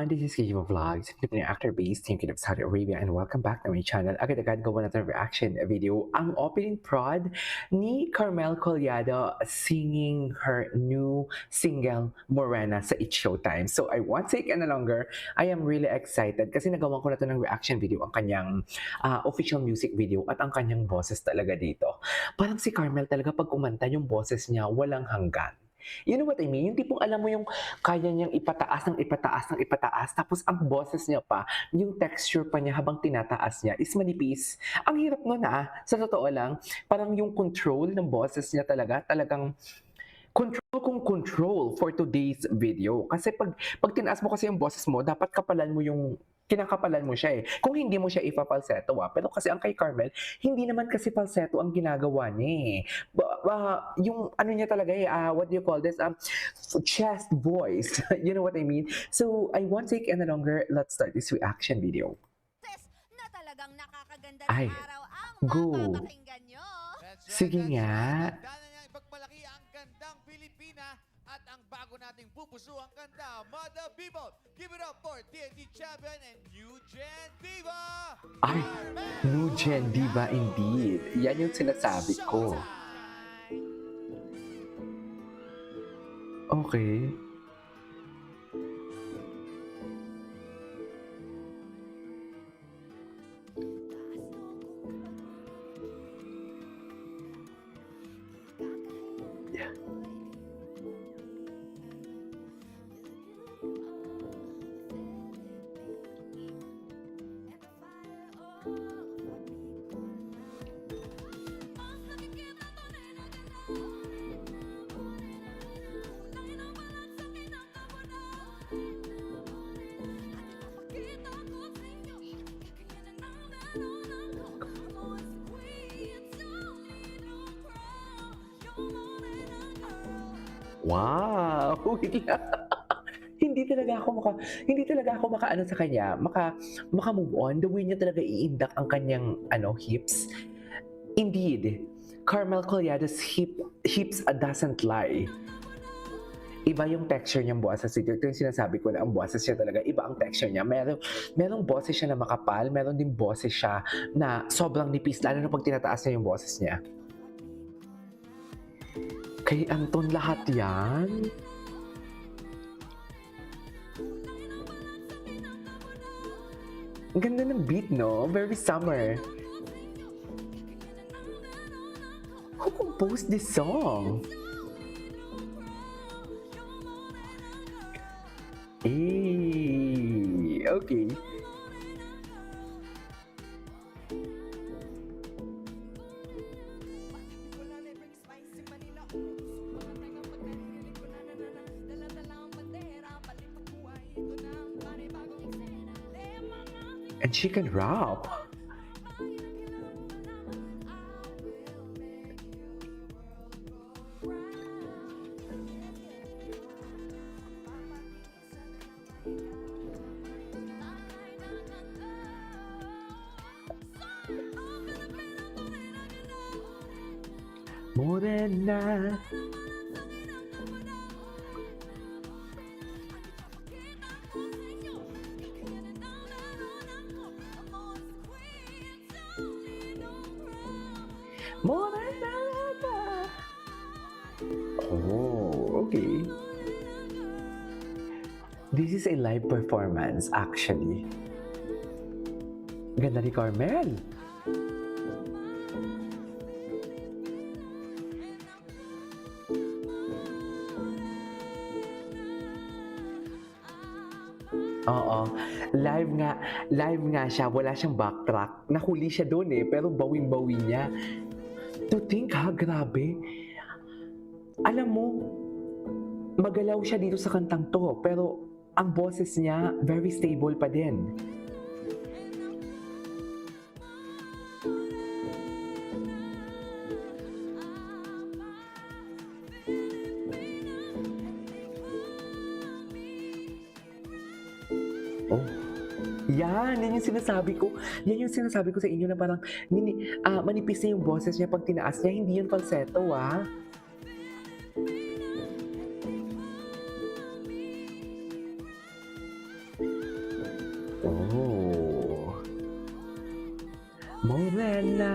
everyone, this is Kijibo Vlogs, Filipino actor based in Kingdom of Saudi Arabia, and welcome back to my channel. Agad-agad gawa natin reaction video ang opening prod ni Carmel Collado singing her new single Morena sa It's Showtime. So I won't take any longer. I am really excited kasi nagawa ko na to ng reaction video ang kanyang official music video at ang kanyang boses talaga dito. Parang si Carmel talaga pag kumanta yung boses niya walang hanggan. You know what I mean? Yung tipong alam mo yung kaya niyang ipataas ng ipataas ng ipataas, tapos ang boses niya pa, yung texture pa niya habang tinataas niya is manipis. Ang hirap nun sa totoo lang, parang yung control ng boses niya talagang control kung control for today's video. Kasi pag tinaas mo kasi yung boses mo, dapat kapalan mo yung kinakapalan mo siya Kung hindi mo siya ipa-falsetto Pero kasi ang kay Carmel, hindi naman kasi falsetto ang ginagawa niya yung ano niya talaga what do you call this? Chest voice. You know what I mean? So, I won't take any longer. Let's start this reaction video. Na talagang nakakaganda Ay, ng araw ang go. mapapakinggan nyo. Sige nga. Dana niya ipagmalaki ang gandang Pilipina at ang bago nating pupuso ang ganda, Mother People. Give it up for TNT Champion and New Gen Diva. Ay, New Gen Diva indeed. Yan yung sinasabi ko. Okay. Yeah. Wow! Hindi talaga ako makaano sa kanya, maka-move on. The way niya talaga iindak ang kanyang hips. Indeed, Carmel Collado's hips doesn't lie. Iba yung texture niyang boses. Ito yung sinasabi ko na ang boses niya talaga, iba ang texture niya. Merong boses siya na makapal, meron din boses siya na sobrang nipis, lalo na pag tinataas niya yung boses niya. Kay Anton lahat yan? Ang ganda ng beat, no? Very summer. Who composed this song? Okay. And she can rap. Morena. Morena. Oh, okay. This is a live performance, actually. Ganda ni Carmel. Oo, live nga siya, wala siyang backtrack. Nahuli siya doon pero bawing-bawi niya. To think grabe. Alam mo, magalaw siya dito sa kantang to, pero ang boses niya, very stable pa din. Oh. Yan yung sinasabi ko. Yan yung sinasabi ko sa inyo na parang manipis na yung boses niya pag tinaas niya. Hindi yun falsetto, Morena.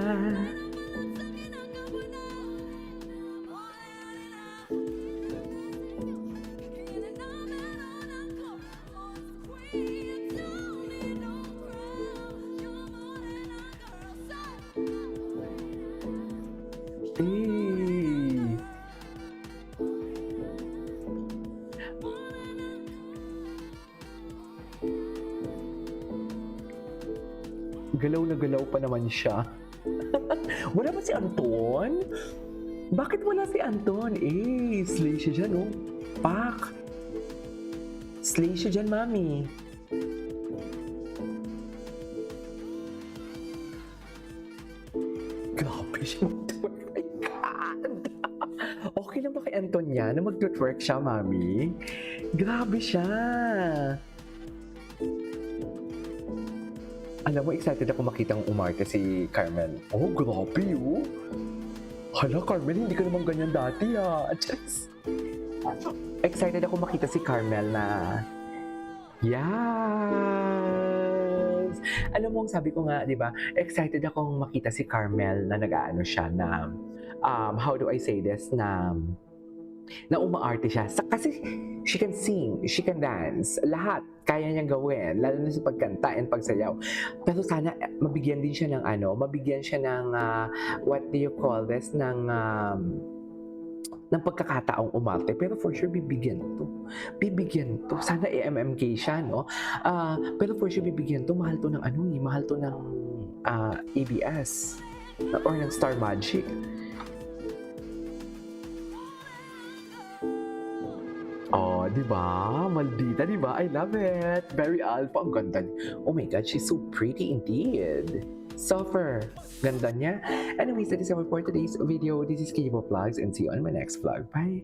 Eh. Galaw na galaw pa naman siya. Wala ba si Anton? Bakit wala si Anton? Eh, slay siya dyan, oh. Pak! Slay siya dyan, mami. Grabe siya mag-twerk. My God! Okay lang ba kay Anton niya na mag-twerk siya, mami? Grabe siya! Alam mo, excited ako makitang umarte si Carmel. Oh, grabe, oh. Hala, Carmel, hindi ka naman ganyan dati, ha. Just... Excited ako makita si Carmel na... Yes! Alam mo, sabi ko nga, di ba, excited akong makita si Carmel na nag-aano siya na... how do I say this? Na umaarte siya. Kasi she can sing, she can dance, lahat kaya niyang gawin, lalo na sa pagkanta and pagsayaw. Pero sana mabigyan din siya ng mabigyan siya ng what do you call this, ng pagkakataong umarte. Pero for sure bibigyan to. Sana MMK siya, no? Pero for sure bibigyan to. Mahal to ng mahal to ng ABS or ng Star Magic. Oh, di ba? Maldita, di ba? I love it. Very alpha. Ang ganda niya. Oh my God, she's so pretty indeed. Suffer. Ganda niya. Anyways, that is all for today's video. This is Kibo Vlogs and see you on my next vlog. Bye!